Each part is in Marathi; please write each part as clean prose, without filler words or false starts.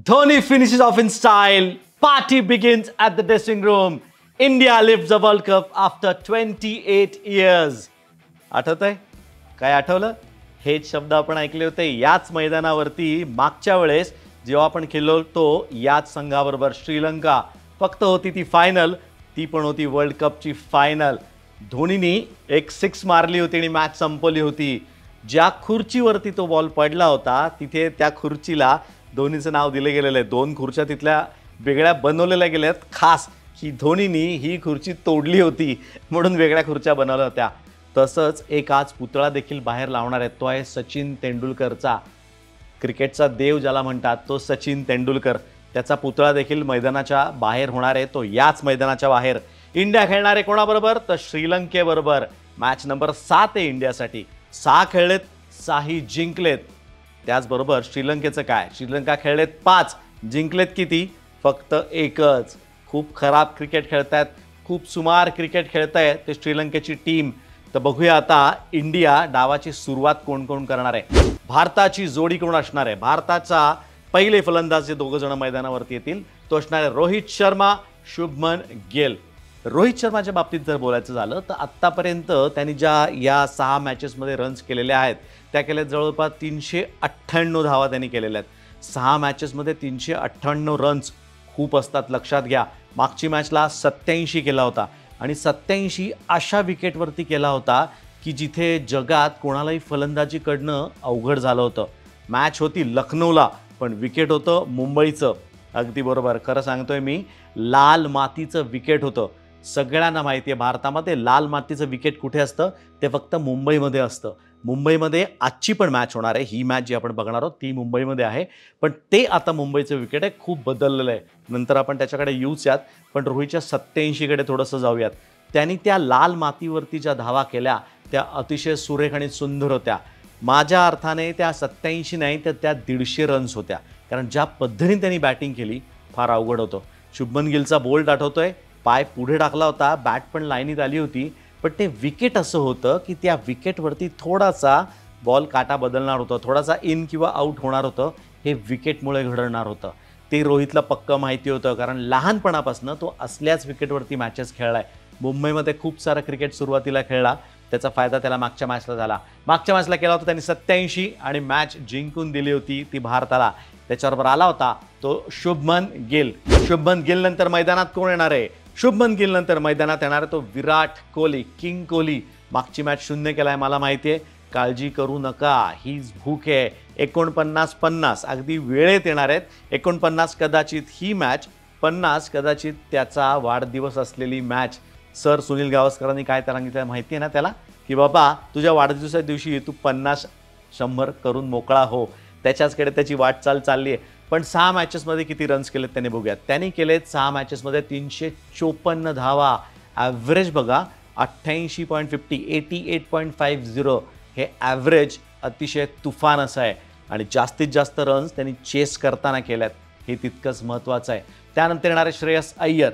Dhoni finishes off in style. Party begins at the dressing room. India lifts the World Cup after 28 years. आठवतंय? काय आठवलं? हेच शब्द आपण ऐकले होते याच मैदानावरती मागच्या वेळेस जेव्हा आपण खेळलो होतो याच संघाबरोबर श्रीलंका. फक्त होती ती फायनल, ती पण होती वर्ल्ड कपची फायनल. धोनीनी एक 6 मारली होती आणि मॅच संपवली होती. ज्या खुर्चीवरती तो बॉल पडला होता तिथे त्या खुर्चीला धोनीचं नाव दिले गेलेलं आहे. 2 खुर्च्या तिथल्या वेगळ्या बनवलेल्या गेल्यात खास की धोनीनी ही खुर्ची तोडली होती म्हणून वेगळ्या खुर्च्या बनवल्या होत्या. तसंच एक आज पुतळा देखील बाहेर लावणार आहे. तो आहे सचिन तेंडुलकरचा. क्रिकेटचा देव ज्याला म्हणतात तो सचिन तेंडुलकर. त्याचा पुतळा देखील मैदानाच्या बाहेर होणार आहे. तो याच मैदानाच्या बाहेर. इंडिया खेळणार आहे कोणाबरोबर? तर श्रीलंकेबरोबर. मॅच नंबर 7 आहे इंडियासाठी. 6 खेळलेत, 6ही जिंकलेत. त्याचबरोबर श्रीलंकेचं काय? श्रीलंका खेळलेत 5, जिंकलेत किती? फक्त 1च. खूप खराब क्रिकेट खेळतायत, खूप सुमार क्रिकेट खेळताय ते श्रीलंकेची टीम. तर बघूया आता इंडिया डावाची सुरुवात कोण कोण करणार आहे. भारताची जोडी कोण असणार आहे? भारताचा पहिले फलंदाज जे 2 जण मैदानावरती येतील तो असणार आहे रोहित शर्मा, शुभमन गिल. रोहित शर्माच्या बाबतीत जर बोलायचं झालं तर आत्तापर्यंत त्यांनी ज्या या 6 मॅचेसमध्ये रन्स केलेल्या आहेत त्या केल्यात जवळपास 398 धावा त्यांनी केलेल्या आहेत. 6 मॅचेसमध्ये 398 रन्स खूप असतात, लक्षात घ्या. मागची मॅचला 87 केला होता आणि 87 अशा विकेटवरती केला होता की जिथे जगात कोणालाही फलंदाजी कडणं अवघड झालं होतं. मॅच होती लखनौला पण विकेट होतं मुंबईचं. अगदी बरोबर, खरं सांगतोय मी, लाल मातीचं विकेट होतं. सगळ्यांना माहिती आहे भारतामध्ये लाल मातीचं विकेट कुठे असतं? ते फक्त मुंबईमध्ये असतं. मुंबईमध्ये आजची पण मॅच होणार आहे. ही मॅच जी आपण बघणार आहोत ती मुंबईमध्ये आहे. पण ते आता मुंबईचं विकेट आहे, खूप बदललेलं आहे. नंतर आपण त्याच्याकडे येऊच यात. पण रोहितच्या 87कडे थोडंसं जाऊयात. त्यांनी त्या लाल मातीवरती ज्या धावा केल्या त्या अतिशय सुरेख आणि सुंदर होत्या. माझ्या अर्थाने त्या 87 नाही तर त्या 150 रन्स होत्या. कारण ज्या पद्धतीने त्यांनी बॅटिंग केली फार अवघड होतं. शुभमन गिलचा बोल्ड आठवतोय, पाय पुढे टाकला होता, बॅट पण लाईनीत आली होती. पण ते विकेट असं होतं की त्या विकेटवरती थोडासा बॉल काटा बदलणार होतं, थोडासा इन किंवा आऊट होणार होतं. हे विकेटमुळे घडणार होतं. ते रोहितला पक्कं माहिती होतं कारण लहानपणापासून तो असल्याच विकेटवरती मॅचेस खेळलाय. मुंबईमध्ये खूप सारं क्रिकेट सुरुवातीला खेळला, त्याचा फायदा त्याला मागच्या मॅचला झाला. मागच्या मॅचला केला होता त्यांनी 87 आणि मॅच जिंकून दिली होती ती भारताला. त्याच्याबरोबर आला होता तो शुभमन गिल. शुभमन गिल नंतर मैदानात कोण येणार आहे? शुभमन गिल नंतर मैदानात येणार आहे तो विराट कोहली, किंग कोहली. मागची मॅच 0 केलाय मला माहिती आहे. काळजी करू नका, हीच भूक आहे. 49-50 अगदी वेळेत येणार आहेत. 49 कदाचित ही मॅच, 50 कदाचित त्याचा वाढदिवस असलेली मॅच. सर सुनील गावस्करांनी काय सांगितलं माहिती आहे ना त्याला, की बाबा तुझ्या वाढदिवसाच्या दिवशी तू 50-100 करून मोकळा हो. त्याच्याचकडे त्याची वाटचाल चालली आहे. पण 6 मॅचेसमध्ये किती रन्स केलेत त्याने बघूयात. त्यांनी केलेत 6 मॅचेसमध्ये 354 धावा. ॲव्हरेज बघा 88.50, 88.50. हे ॲव्हरेज अतिशय तुफान असं आहे. आणि जास्तीत जास्त रन्स त्यांनी चेस करताना केल्यात, हे तितकंच महत्त्वाचं आहे. त्यानंतर येणारे श्रेयस अय्यर.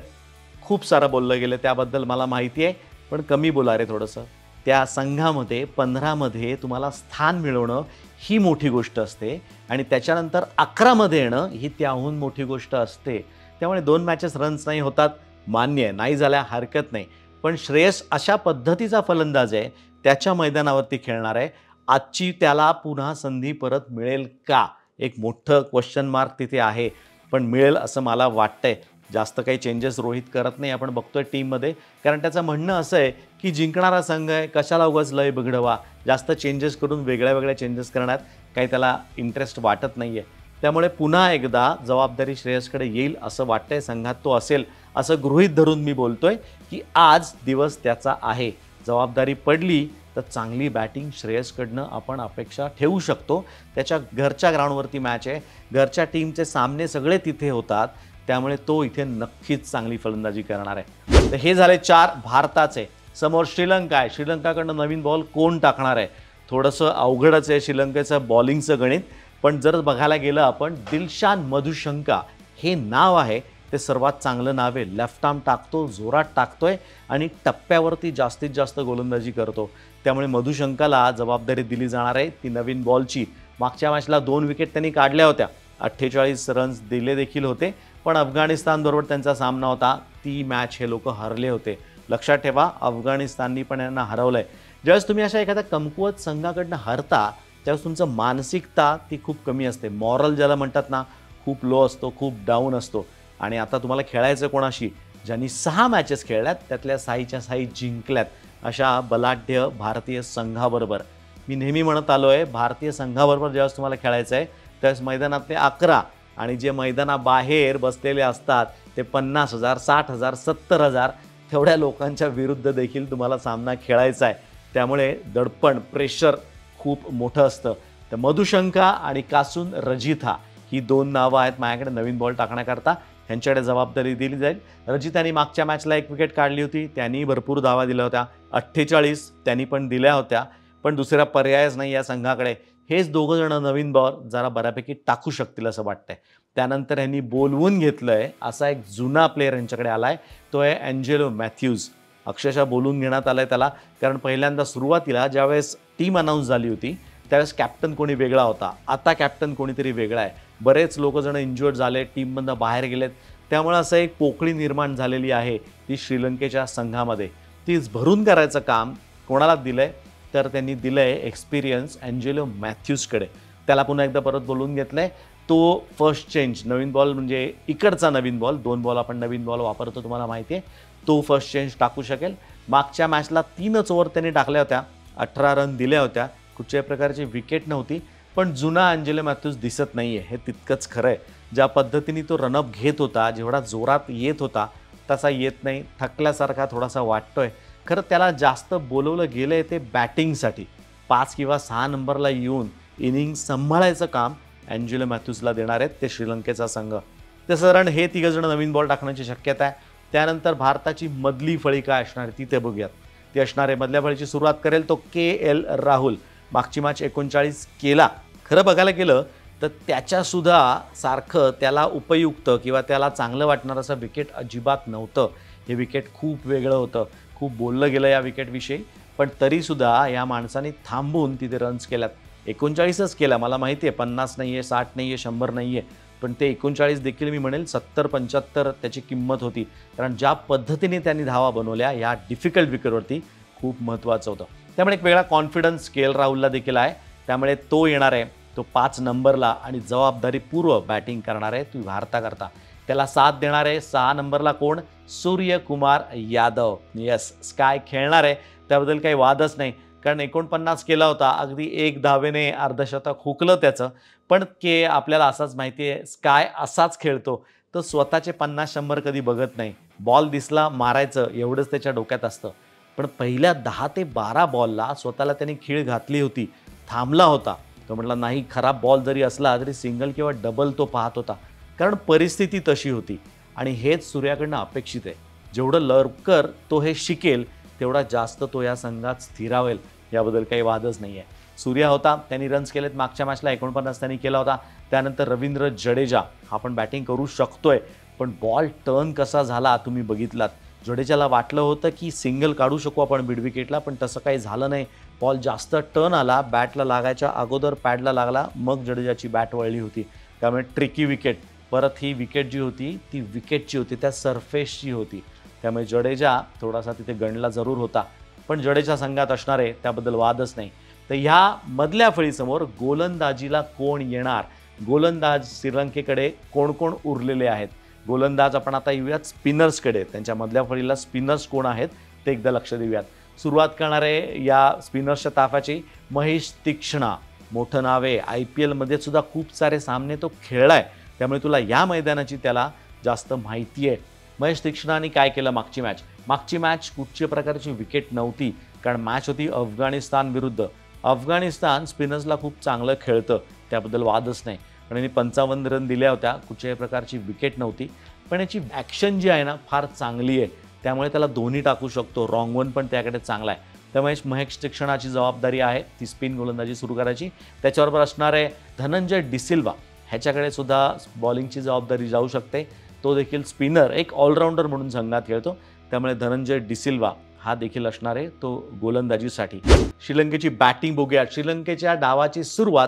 खूप सारं बोललं गेलं त्याबद्दल मला माहिती आहे, पण कमी बोला रे थोडंसं. त्या संघामध्ये 15मध्ये तुम्हाला स्थान मिळवणं ही मोठी गोष्ट असते आणि त्याच्यानंतर 11मध्ये येणं ही त्याहून मोठी गोष्ट असते. त्यामुळे 2 मॅचेस रन्स नाही होतात, मान्य आहे, नाही झाल्या हरकत नाही. पण श्रेयस अशा पद्धतीचा फलंदाज आहे, त्याच्या मैदानावरती खेळणार आहे. आजची त्याला पुन्हा संधी परत मिळेल का? एक मोठं क्वेश्चन मार्क तिथे आहे. पण मिळेल असं मला वाटतंय. जास्त काही चेंजेस रोहित करत नाही आपण बघतोय टीममध्ये. कारण त्याचं म्हणणं असं आहे की जिंकणारा संघ आहे, कशाला उगाच लय बिघडवा. जास्त चेंजेस करून वेगळ्या चेंजेस करण्यात काही त्याला इंटरेस्ट वाटत नाही आहे. त्यामुळे पुन्हा एकदा जबाबदारी श्रेयसकडे येईल असं वाटतंय. संघात तो असेल असं गृहीत धरून मी बोलतोय की आज दिवस त्याचा आहे. जबाबदारी पडली तर चांगली बॅटिंग श्रेयसकडनं आपण अपेक्षा ठेवू शकतो. त्याच्या घरच्या ग्राउंडवरती मॅच आहे, घरच्या टीमचे सामने सगळे तिथे होतात. त्यामुळे तो इथे नक्कीच चांगली फलंदाजी करणार आहे. तर हे झाले 4 भारताचे. समोर श्रीलंका आहे. श्रीलंकाकडनं नवीन बॉल कोण टाकणार आहे? थोडंसं अवघडच आहे श्रीलंकेचं बॉलिंगचं गणित. पण जर बघायला गेलं आपण, दिलशान मधुशंका हे नाव आहे ते सर्वात चांगलं नाव आहे. लेफ्ट आर्म टाकतो, जोरात टाकतोय आणि टप्प्यावरती जास्तीत जास्त गोलंदाजी करतो. त्यामुळे मधुशंकाला जबाबदारी दिली जाणार आहे ती नवीन बॉलची. मागच्या मॅचला 2 विकेट त्यांनी काढल्या होत्या. 48 रन्स दिले देखील होते, पण अफगाणिस्तानबरोबर त्यांचा सामना होता, ती मॅच हे लोक हरले होते. लक्षात ठेवा, अफगाणिस्ताननी पण यांना हरवलंय. ज्यावेळेस तुम्ही अशा एखाद्या कमकुवत संघाकडनं हरता त्यावेळेस तुमचं मानसिकता ती खूप कमी असते, मॉरल ज्याला म्हणतात ना, खूप लो असतो, खूप डाऊन असतो. आणि आता तुम्हाला खेळायचं कोणाशी, ज्यांनी 6 मॅचेस खेळल्यात त्यातल्या 6च्या 6 जिंकल्यात अशा बलाढ्य भारतीय संघाबरोबर. मी नेहमी म्हणत आलो आहे, भारतीय संघाबरोबर ज्यावेळेस तुम्हाला खेळायचं आहे त्यावेळेस मैदानातले 11 आणि जे मैदानाबाहेर बसलेले असतात ते 50,000, 60,000, 70,000 तेवढ्या लोकांच्या विरुद्ध देखील तुम्हाला सामना खेळायचा आहे. त्यामुळे दडपण, प्रेशर खूप मोठं असतं. तर मधुशंका आणि कासून रजिथा ही 2 नावं आहेत माझ्याकडे नवीन बॉल टाकण्याकरता. ह्यांच्याकडे जबाबदारी दिली जाईल. रजितानी मागच्या मॅचला 1 विकेट काढली होती, त्यांनी भरपूर धावा दिल्या होत्या, 48 त्यांनी पण दिल्या होत्या, पण दुसरा पर्यायच नाही या संघाकडे. हेच दोघं जण नवीन बॉल जरा बऱ्यापैकी टाकू शकतील असं वाटतंय. त्यानंतर यांनी बोलवून घेतलंय असा एक जुना प्लेयर यांच्याकडे आलाय, तो आहे एंजेलो मॅथ्यूज. अक्षरशः बोलून घेण्यात आलंय त्याला, कारण पहिल्यांदा सुरुवातीला ज्यावेळेस टीम अनाऊन्स झाली होती त्यावेळेस कॅप्टन कोणी वेगळा होता, आता कॅप्टन कोणीतरी वेगळा आहे. बरेच लोक जण इंज्युअर्ड झाले, टीममधून बाहेर गेलेत, त्यामुळे असं एक पोकळी निर्माण झालेली आहे ती श्रीलंकेच्या संघामध्ये. तीच भरून करायचं काम कोणाला दिलंय, तर त्यांनी दिलंय एक्सपिरियन्स एंजेलो मॅथ्यूजकडे. त्याला पुन्हा एकदा परत बोलवून घेतलंय. तो फर्स्ट चेंज, नवीन बॉल म्हणजे इकडचा नवीन बॉल, 2 बॉल आपण नवीन बॉल वापरतो तुम्हाला माहिती आहे, तो फर्स्ट चेंज टाकू शकेल. मागच्या मॅचला 3च ओव्हर त्यांनी टाकल्या होत्या, 18 रन दिल्या होत्या, कुठच्याही प्रकारची विकेट नव्हती. पण जुना एंजेलो मॅथ्यूज दिसत नाही आहे, हे तितकंच खरं आहे. ज्या पद्धतीने तो रनअप घेत होता, जेवढा जोरात येत होता तसा येत नाही, थकल्यासारखा थोडासा वाटतोय. खरं त्याला जास्त बोलवलं गेलं आहे ते बॅटिंगसाठी. 5 किंवा 6 नंबरला येऊन इनिंग सांभाळायचं काम एंजेलो मॅथ्यूजला देणार आहेत ते श्रीलंकेचा संघ. ते साधारण हे 3 जण नवीन बॉल टाकण्याची शक्यता आहे. त्यानंतर भारताची मधली फळी काय असणार ती ते बघूयात. ती असणार आहे, मधल्या फळीची सुरुवात करेल तो KL राहुल. मागची मॅच 39 केला. खरं बघायला गेलं तर त्याच्यासुद्धा सारखं त्याला उपयुक्त किंवा त्याला चांगलं वाटणारं असं विकेट अजिबात नव्हतं. हे विकेट खूप वेगळं होतं, खूप बोललं गेलं या विकेटविषयी, पण तरीसुद्धा या माणसाने थांबून तिथे रन्स केल्यात. 39च केला, मला माहिती आहे 50 नाही आहे, 60 नाही आहे, 100 नाही आहे, पण ते 39 देखील मी म्हणेल 70-75 त्याची किंमत होती. कारण ज्या पद्धतीने त्यांनी धावा बनवल्या या डिफिकल्ट विकेटवरती खूप महत्त्वाचं होतं. त्यामुळे एक वेगळा कॉन्फिडन्स KL राहुलला देखील आहे. त्यामुळे तो येणार आहे, तो 5 नंबरला आणि जबाबदारीपूर्व बॅटिंग करणार आहे ती भारताकरता. त्याला साथ देणार आहे 6 नंबरला कोण, सूर्यकुमार यादव. येस, स्काय खेळणार आहे, त्याबद्दल काही वादच नाही. कारण 49 केला होता, अगदी 1 धावेने अर्धशतक हुकलं त्याचं. पण आपल्याला असाच माहिती आहे, स्काय असाच खेळतो, तो स्वतःचे 50-100 कधी बघत नाही. बॉल दिसला मारायचं एवढंच त्याच्या डोक्यात असतं. पण पहिल्या 10 ते 12 बॉलला स्वतःला त्याने खीळ घातली होती, थांबला होता. तो म्हटला नाही, खराब बॉल जरी असला तरी सिंगल किंवा डबल तो पाहत होता, कारण परिस्थिती तशी होती. आणि हेच सूर्याकडनं अपेक्षित आहे. जेवढं लवकर तो हे शिकेल तेवढा जास्त तो या संघात स्थिरावेल, याबद्दल काही वादच नाही आहे. सूर्या होता, त्यांनी रन्स केलेत. मागच्या मॅचला 49 त्यांनी केला होता. त्यानंतर रवींद्र जडेजा हा पण बॅटिंग करू शकतोय, पण बॉल टर्न कसा झाला तुम्ही बघितलात. जडेजाला वाटलं होतं की सिंगल काढू शकू आपण मिड विकेटला, पण तसं काही झालं नाही. बॉल जास्त टर्न आला, बॅटला लागायच्या अगोदर पॅडला लागला, मग जडेजाची बॅट वळली होती. त्यामुळे ट्रिकी विकेट. परत ही विकेट जी होती ती विकेटची होती, त्या सरफेसची होती. त्यामुळे जडेजा थोडासा तिथे गणला जरूर होता, पण जडेजा संघात असणार आहे त्याबद्दल वादच नाही. तर ह्या मधल्या फळीसमोर गोलंदाजीला कोण येणार, गोलंदाज श्रीलंकेकडे कोण कोण उरलेले आहेत. गोलंदाज आपण आता येऊयात स्पिनर्सकडे. त्यांच्या मधल्या फळीला स्पिनर्स कोण आहेत ते एकदा लक्ष देऊयात. सुरुवात करणारे या स्पिनर्सच्या ताफ्याची महेश तीक्ष्णा. मोठं नाव आहे, IPLमध्ये सुद्धा खूप सारे सामने तो खेळलाय, त्यामुळे तुला या मैदानाची त्याला जास्त माहिती आहे. महेश तीक्ष्णाने काय केलं मागची मॅच कुठच्या प्रकारची विकेट नव्हती, कारण मॅच होती अफगाणिस्तान विरुद्ध. अफगाणिस्तान स्पिनर्सला खूप चांगलं खेळतं, त्याबद्दल वादच नाही. पण यांनी 55 रन दिल्या होत्या, कुठच्याही प्रकारची विकेट नव्हती. पण याची ॲक्शन जी आहे ना फार चांगली आहे, त्यामुळे त्याला दोन्ही टाकू शकतो. रॉंग वन पण त्याकडे चांगला आहे. त्यामुळे महेश तीक्ष्णाची जबाबदारी आहे ती स्पिन गोलंदाजी सुरू करायची. त्याच्याबरोबर असणार आहे धनंजय डिसिल्वा. ह्याच्याकडे सुद्धा बॉलिंगची जबाबदारी जाऊ शकते. तो देखील स्पिनर, एक ऑलराऊंडर म्हणून संघात खेळतो, त्यामुळे धनंजय डिसिल्वा हा देखील असणार आहे तो गोलंदाजीसाठी. श्रीलंकेची बॅटिंग बघूया. श्रीलंकेच्या डावाची सुरुवात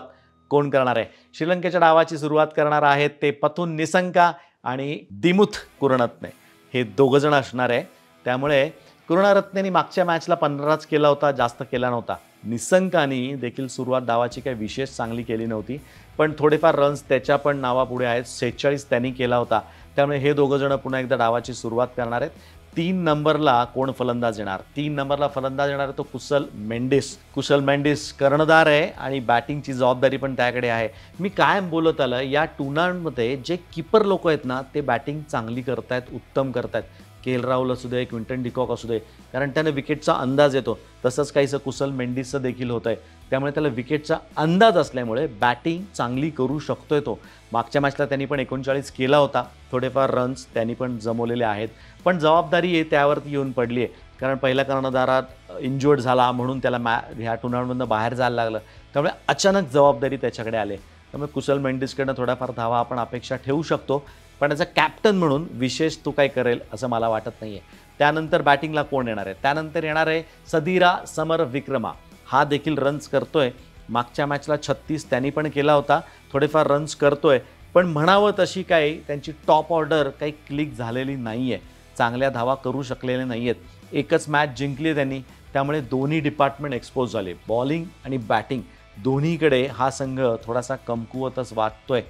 कोण करणार आहे? श्रीलंकेच्या डावाची सुरुवात करणार आहेत ते पथुन निसंका आणि दिमुथ कुरणरत्ने, हे दोघं जण असणार आहे. त्यामुळे कुरणरत्नेनी मागच्या मॅचला 15च केला होता, जास्त केला नव्हता. निसंकानी देखील सुरुवात डावाची काही विशेष चांगली केली नव्हती, पण थोडेफार रन्स त्याच्या पण नावापुढे आहेत. 46 त्यांनी केला होता. त्यामुळे हे दोघं जण पुन्हा एकदा डावाची सुरुवात करणार आहेत. 3 नंबरला कोण फलंदाज येणार? 3 नंबरला फलंदाज येणार तो कुशल मेंडिस. कुशल मेंडिस कर्णधार आहे आणि बॅटिंगची जबाबदारी पण त्याकडे आहे. मी कायम बोलत आलं, या टुर्नामेंटमध्ये जे कीपर लोक आहेत ना, ते बॅटिंग चांगली करतायत, उत्तम करतायत. के. एल. राहुल असू दे, क्विंटन डिकॉक असू दे, कारण त्याने विकेटचा अंदाज येतो. तसंच काहीसं कुशल मेंडिसचं देखील होतं आहे. त्यामुळे त्याला विकेटचा अंदाज असल्यामुळे बॅटिंग चांगली करू शकतोय तो. मागच्या मॅचला त्यांनी पण 39 केला होता. थोडेफार रन्स त्यांनी पण जमवलेले आहेत. पण जबाबदारी आहे त्यावरती येऊन पडली आहे, कारण पहिल्या कर्णधारात इंज्युअर्ड झाला म्हणून त्याला ह्या टुर्नामेंटमधून बाहेर जायला लागलं. त्यामुळे अचानक जबाबदारी त्याच्याकडे आली. त्यामुळे कुशल मेंडिसकडनं थोड्याफार धावा आपण अपेक्षा ठेवू शकतो, पण ॲज अ कॅप्टन म्हणून विशेष तो काय करेल असं मला वाटत नाही आहे. त्यानंतर बॅटिंगला कोण येणार आहे? त्यानंतर येणार आहे सदीरा समरविक्रमा. हा देखील रन्स करतोय. मागच्या मॅचला 36 त्यांनी पण केला होता. थोडेफार रन्स करतोय, पण म्हणावं तशी काही त्यांची टॉप ऑर्डर काही क्लिक झालेली नाही आहे. चांगल्या धावा करू शकलेले नाही आहेत. एकच मॅच जिंकली त्यांनी, त्यामुळे दोन्ही डिपार्टमेंट एक्सपोज झाले. बॉलिंग आणि बॅटिंग दोन्हीकडे हा संघ थोडासा कमकुवतच वाटतोय.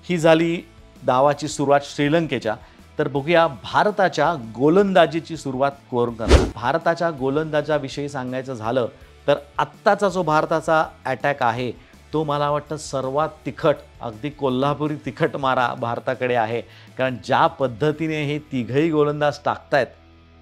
ही झाली डावाची सुरुवात श्रीलंकेच्या. तर बघूया भारताच्या गोलंदाजीची सुरुवात कोण करणार. भारताच्या गोलंदाजाविषयी सांगायचं झालं तर आत्ताचा जो भारताचा अटॅक आहे तो मला वाटतं सर्वात तिखट, अगदी कोल्हापुरी तिखट मारा भारताकडे आहे. कारण ज्या पद्धतीने हे तिघही गोलंदाज टाकतायत,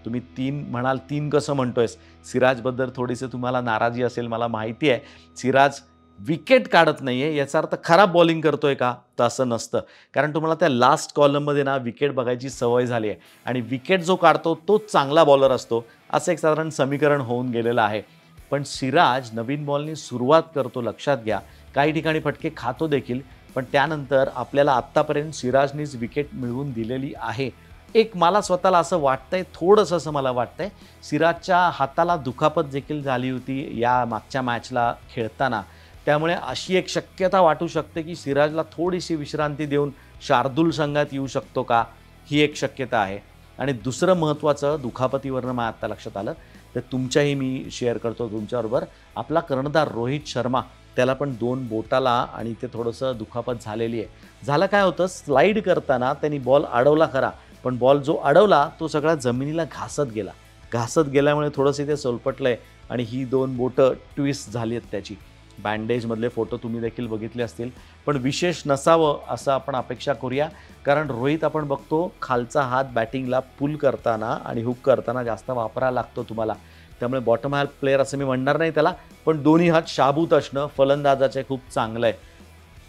तुम्ही 3 म्हणाल, 3 कसं म्हणतोयस? सिराजबद्दल थोडीशी तुम्हाला नाराजी असेल, मला माहिती आहे. सिराज विकेट काढत नाही आहे याचा अर्थ खराब बॉलिंग करतोय का? तर असं नसतं, कारण तुम्हाला त्या लास्ट कॉलममध्ये ना विकेट बघायची सवय झाली आहे आणि विकेट जो काढतो तो चांगला बॉलर असतो, असं एक साधारण समीकरण होऊन गेलेलं आहे. पण सिराज नवीन बॉलनी सुरुवात करतो, लक्षात घ्या. काही ठिकाणी फटके खातो देखील, पण त्यानंतर आपल्याला आत्तापर्यंत सिराजनीच विकेट मिळवून दिलेली आहे. एक मला स्वतःला असं वाटतंय, थोडंसं असं मला वाटतंय, सिराजच्या हाताला दुखापत देखील झाली होती या मागच्या मॅचला खेळताना. त्यामुळे अशी एक शक्यता वाटू शकते की सिराजला थोडीशी विश्रांती देऊन शार्दूल संघात येऊ शकतो का, ही एक शक्यता आहे. आणि दुसरं महत्त्वाचं, दुखापतीवरनं मला आत्ता लक्षात आलं, तर तुमच्याही मी शेअर करतो तुमच्याबरोबर. आपला कर्णधार रोहित शर्मा, त्याला पण 2 बोटाला आणि ते थोडंसं दुखापत झालेली आहे. झालं काय होतं, स्लाईड करताना त्यांनी बॉल अडवला खरा, पण बॉल जो अडवला तो सगळा जमिनीला घासत गेल्यामुळे थोडंसं ते सोलपटलं आहे आणि ही 2 बोटं ट्विस्ट झाली आहेत त्याची. बँडेजमधले फोटो तुम्ही देखील बघितले असतील, पण विशेष नसावं असं आपण अपेक्षा करूया. कारण रोहित आपण बघतो खालचा हात बॅटिंगला पुल करताना आणि हुक करताना जास्त वापरायला लागतो तुम्हाला. त्यामुळे बॉटम हॅल्प प्लेअर असं मी म्हणणार नाही त्याला, पण दोन्ही हात शाबूत असणं फलंदाजाचे खूप चांगलं आहे.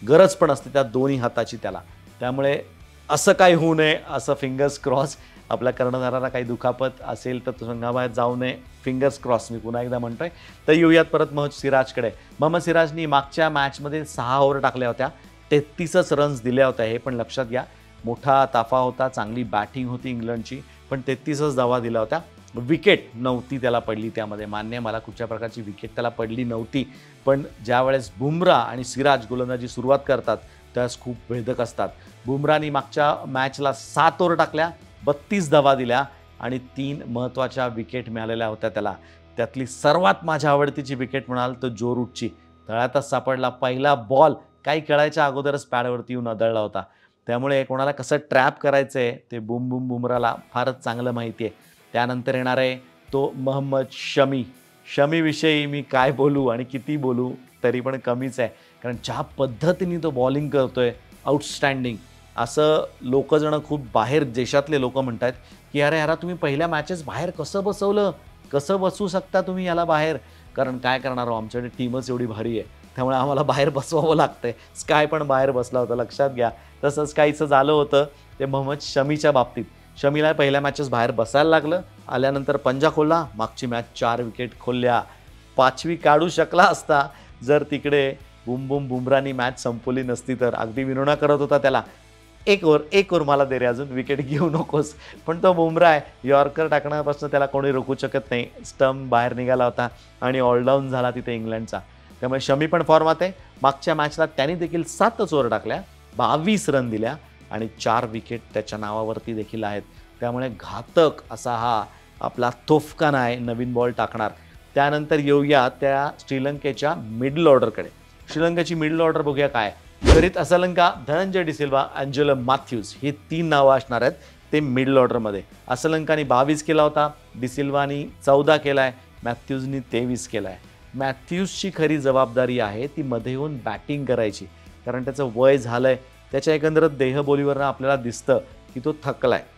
गरज पण असते त्या दोन्ही हाताची त्याला. त्यामुळे असं काही होऊ नये, असं फिंगर्स क्रॉस. आपल्या कर्णधाराला काही दुखापत असेल तर तो संघाबाहेर जाऊ नये, फिंगर्स क्रॉस मी पुन्हा एकदा म्हणतोय. तर येऊयात परत महम्मद सिराजकडे. महम्मद सिराजनी मागच्या मॅचमध्ये 6 ओव्हर टाकल्या होत्या, 33च रन्स दिल्या होत्या. हे पण लक्षात घ्या. मोठा ताफा होता, चांगली बॅटिंग होती इंग्लंडची, पण 33च धावा दिल्या होत्या. विकेट नव्हती त्याला पडली त्यामध्ये, मान्य मला कुठच्या प्रकारची विकेट त्याला पडली नव्हती. पण ज्यावेळेस बुमरा आणि सिराज गोलंदाजी सुरुवात करतात त्यावेळेस खूप भेदक असतात. बुमरानी मागच्या मॅचला 7 ओव्हर टाकल्या, 32 धावा दिल्या आणि 3 महत्त्वाच्या विकेट मिळालेल्या होत्या त्याला. त्यातली सर्वात माझ्या आवडतीची विकेट म्हणाल तर जो रूटची, तळ्यातच सापडला. पहिला बॉल काही खेळायच्या अगोदरच पॅडवरती येऊन आदळला होता. त्यामुळे कोणाला कसं ट्रॅप करायचं आहे ते बुमराला फारच चांगलं माहिती आहे. त्यानंतर येणार आहे तो महम्मद शमी. शमीविषयी मी काय बोलू आणि किती बोलू तरी पण कमीच आहे, कारण ज्या पद्धतीने तो बॉलिंग करतोय आउटस्टँडिंग. असं लोकजणं खूप बाहेर देशातले लोक म्हणतात की अरे यारा तुम्ही पहिल्या मॅचेस बाहेर कसं बसवलं, कसं बसवू शकता तुम्ही याला बाहेर. कारण काय करणार, आमच्याकडे टीमच एवढी भारी आहे, त्यामुळे आम्हाला बाहेर बसवावं लागतंय. स्काय पण बाहेर बसला होता, लक्षात घ्या. तसंच काहीचं झालं होतं ते महम्मद शमीच्या बाबतीत. शमीला पहिल्या मॅचेस बाहेर बसायला लागलं, आल्यानंतर पंजा खोलला, मागची मॅच 4 विकेट खोलल्या. 5वी काढू शकला असता जर तिकडे बुमरानी मॅच संपवली नसती तर. अगदी विनोना करत होता त्याला, एक ओव्हर मला दे रे, अजून विकेट घेऊ नकोस. पण तो बुमरा आहे, यॉर्कर टाकण्यापासून त्याला कोणी रोखू शकत नाही. स्टंप बाहेर निघाला होता आणि ऑलडाऊन झाला तिथे इंग्लंडचा. त्यामुळे शमी पण फॉर्मात आहे. मागच्या मॅचला त्याने देखील 7च ओव्हर टाकल्या, 22 रन दिल्या आणि 4 विकेट त्याच्या नावावरती देखील आहेत. त्यामुळे घातक असा हा आपला तोफखाना आहे नवीन बॉल टाकणार. त्यानंतर येऊया त्या श्रीलंकेच्या मिडल ऑर्डरकडे. श्रीलंकेची मिडल ऑर्डर बघूया काय. जरीत असलंका, धनंजय डिसिल्वा, अँजेलो मॅथ्यूज ही 3 नावं असणार आहेत ते मिडल ऑर्डरमध्ये. असलंकाने 22 केला होता, डिसिल्वानी 14 केला आहे, मॅथ्यूजनी 23 केला आहे. मॅथ्यूजची खरी जबाबदारी आहे ती मध्ये येऊन बॅटिंग करायची, कारण त्याचं वय झालं आहे. त्याच्या एकंदरच देहबोलीवरनं आपल्याला दिसतं की तो थकला आहे.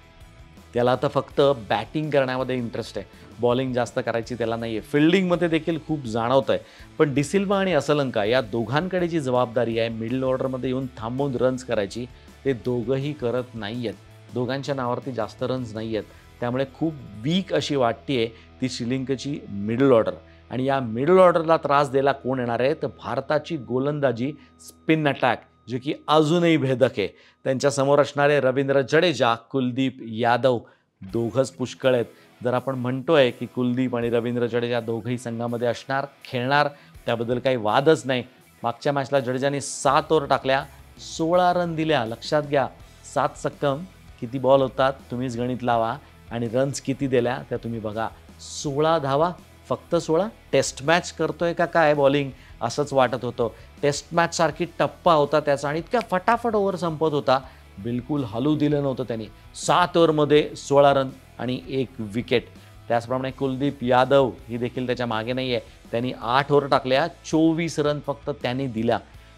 त्याला आता फक्त बॅटिंग करण्यामध्ये इंटरेस्ट आहे, बॉलिंग जास्त करायची त्याला नाही आहे. फिल्डिंगमध्ये देखील खूप जाणवतं आहे. पण डिसिल्वा आणि असलंका या दोघांकडे जी जबाबदारी आहे मिडल ऑर्डरमध्ये येऊन थांबवून रन्स करायची, ते दोघंही करत नाही आहेत. दोघांच्या नावावरती जास्त रन्स नाही आहेत. त्यामुळे खूप वीक अशी वाटते ती श्रीलंकेची मिडल ऑर्डर. आणि या मिडल ऑर्डरला त्रास द्यायला कोण येणार आहे तर भारताची गोलंदाजी, स्पिन अटॅक जे की अजूनही भेदक आहे. त्यांच्यासमोर असणारे रवींद्र जडेजा, कुलदीप यादव दोघंच पुष्कळ आहेत. जर आपण म्हणतोय की कुलदीप आणि रवींद्र जडेजा दोघंही संघामध्ये असणार, खेळणार, त्याबद्दल काही वादच नाही. मागच्या मॅचला जडेजाने 7 ओव्हर टाकल्या, 16 रन दिल्या. लक्षात घ्या, 7 सक्कम किती बॉल होतात तुम्हीच गणित लावा आणि रन्स किती दिल्या त्या तुम्ही बघा. 16 धावा, फक्त 16. टेस्ट मॅच करतोय का काय बॉलिंग असंच वाटत होतं. टेस्ट मॅच सारखी टप्पा होता त्याचा आणि इतक्या फटाफट ओव्हर संपत होता, बिलकुल हलू दिलं नव्हतं त्यांनी. 7 ओव्हरमध्ये 16 रन आणि 1 विकेट. त्याचप्रमाणे कुलदीप यादव ही देखील त्याच्या मागे नाही आहे. त्यांनी 8 ओव्हर टाकल्या, 24 रन फक्त त्यांनी दिल्या.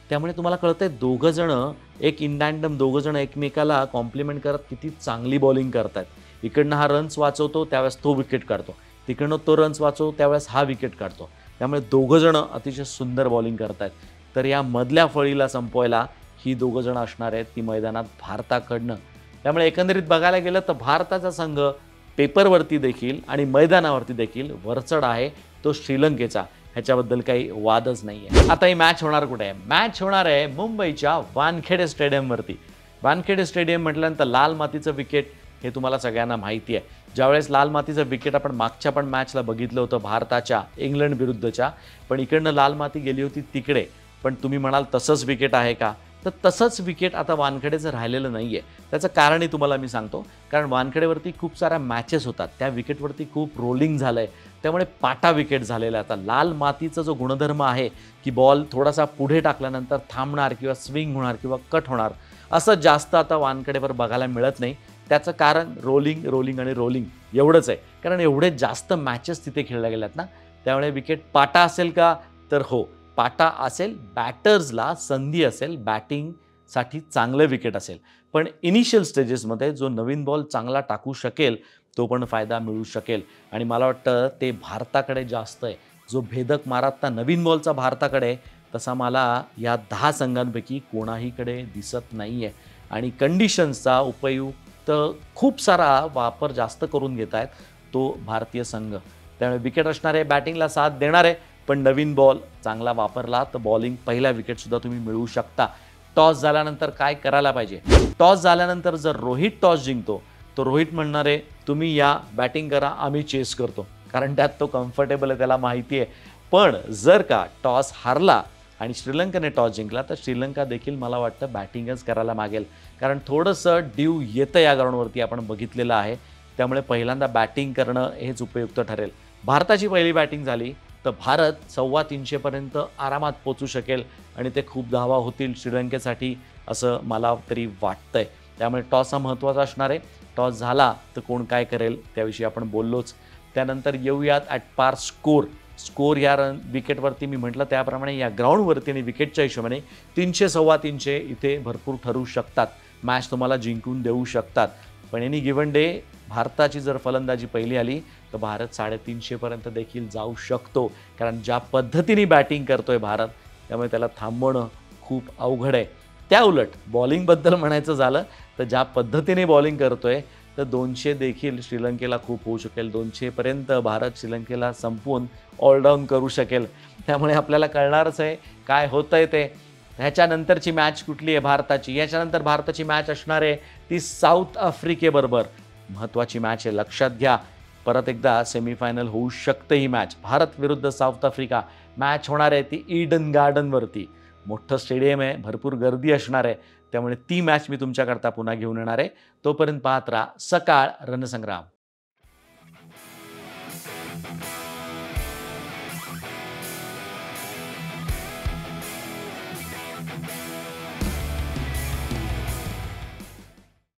त्यामुळे तुम्हाला कळतंय दोघंजणं एक इंडॅन्डम, दोघंजणं एकमेकाला कॉम्प्लिमेंट करत किती चांगली बॉलिंग करतात. इकडनं हा रन्स वाचवतो त्यावेळेस तो विकेट काढतो, तिकडनं तो रन्स वाचवतो त्यावेळेस हा विकेट काढतो. त्यामुळे दोघंजणं अतिशय सुंदर बॉलिंग करत आहेत. तर या मधल्या फळीला संपवायला ही दोघंजणं असणार आहेत ती मैदानात भारताकडनं. त्यामुळे एकंदरीत बघायला गेलं तर भारताचा संघ पेपरवरती देखील आणि मैदानावरती देखील वरचढ आहे तो श्रीलंकेचा, ह्याच्याबद्दल काही वादच नाही आहे. आता ही मॅच होणार कुठे आहे? मॅच होणार आहे मुंबईच्या वानखेडे स्टेडियमवरती. वानखेडे स्टेडियम म्हटल्यानंतर लाल मातीचं विकेट हे तुम्हाला सगळ्यांना माहिती आहे. ज्यावेळेस लाल मातीचं विकेट आपण मागच्या पण मॅचला बघितलं होतं भारताच्या इंग्लंड विरुद्धच्या, पण इकडनं लाल माती गेली होती तिकडे. पण तुम्ही म्हणाल तसंच विकेट आहे का? तर तसंच विकेट आता वानखेडेचं राहिलेलं नाही आहे. त्याचं कारणही तुम्हाला मी सांगतो. कारण वानखेडेवरती खूप साऱ्या मॅचेस होतात, त्या विकेटवरती खूप रोलिंग झालं आहे, त्यामुळे पाटा विकेट झालेला आहे. आता लाल मातीचा जो गुणधर्म आहे की बॉल थोडासा पुढे टाकल्यानंतर थांबणार किंवा स्विंग होणार किंवा कट होणार, असं जास्त आता वानखेडेवर बघायला मिळत नाही. त्याचं कारण रोलिंग रोलिंग आणि रोलिंग एवढंच आहे. कारण एवढे जास्त मॅचेस तिथे खेळल्या गेल्यात ना, त्यामुळे विकेट पाटा असेल का? तर हो, पाटा असेल. बॅटर्सला संधी असेल, बॅटिंगसाठी चांगलं विकेट असेल. पण इनिशियल स्टेजेसमध्ये जो नवीन बॉल चांगला टाकू शकेल तो पण फायदा मिळू शकेल. आणि मला वाटतं ते भारताकडे जास्त आहे. जो भेदक मार आता नवीन बॉलचा भारताकडे आहे, तसा मला या 10 संघांपैकी कोणाहीकडे दिसत नाही आहे. आणि कंडिशन्सचा उपयुक्त खूप सारा वापर जास्त करून घेत आहेत तो भारतीय संघ. त्यामुळे विकेट असणार आहे, बॅटिंगला साथ देणार आहे, पण नवीन बॉल चांगला वापरला तर बॉलिंग पहिला विकेटसुद्धा तुम्ही मिळवू शकता. टॉस झाल्यानंतर काय करायला पाहिजे? टॉस झाल्यानंतर जर रोहित टॉस जिंकतो तर रोहित म्हणणार आहे तुम्ही या बॅटिंग करा, आम्ही चेस करतो, कारण त्यात तो कम्फर्टेबल आहे, त्याला माहिती आहे. पण जर का टॉस हारला आणि श्रीलंकेने टॉस जिंकला तर श्रीलंका देखील मला वाटतं बॅटिंगच करायला मागेल, कारण थोडंसं ड्यू येतं या ग्राउंडवरती आपण बघितलेलं आहे. त्यामुळे पहिल्यांदा बॅटिंग करणं हेच उपयुक्त ठरेल. भारताची पहिली बॅटिंग झाली तर भारत 350 पर्यंत आरामात पोचू शकेल आणि ते खूप धावा होतील श्रीलंकेसाठी असं मला तरी वाटतंय. त्यामुळे टॉस हा महत्त्वाचा असणार आहे. टॉस झाला तर कोण काय करेल त्याविषयी आपण बोललोच. त्यानंतर येऊयात ॲट पार स्कोर या विकेटवरती मी म्हटलं त्याप्रमाणे या ग्राउंडवरती आणि विकेटच्या हिशोबाने 300 350 इथे भरपूर ठरू शकतात. मॅच तुम्हाला जिंकून देऊ शकतात. पण एनी गिवन डे भारताची जर फलंदाजी पहिली आली तर भारत 350 पर्यंत देखील जाऊ शकतो, कारण ज्या पद्धतीने बॅटिंग करतोय भारत त्यामुळे त्याला थांबवणं खूप अवघड आहे. त्या उलट बॉलिंगबद्दल म्हणायचं झालं तर ज्या पद्धतीने बॉलिंग करतोय तर 200 देखील श्रीलंकेला खूप होऊ शकेल. 200 पर्यंत भारत श्रीलंकेला संपवून ऑलडाऊन करू शकेल. त्यामुळे आपल्याला कळणारच आहे काय होतं आहे ते. ह्याच्यानंतरची मॅच कुठली आहे भारताची? याच्यानंतर भारताची मॅच असणार आहे ती साऊथ आफ्रिकेबरोबर. महत्त्वाची मॅच आहे, लक्षात घ्या. परत एकदा सेमीफायनल होऊ शकते ही मॅच. भारत विरुद्ध साऊथ आफ्रिका. मॅच होणार आहे ती ईडन गार्डनवरती. मोठं स्टेडियम आहे, भरपूर गर्दी असणार आहे, त्यामुळे ती मॅच मी तुमच्याकरता पुन्हा घेऊन येणार आहे. तोपर्यंत पाहत राहा सकाळ रणसंग्राम.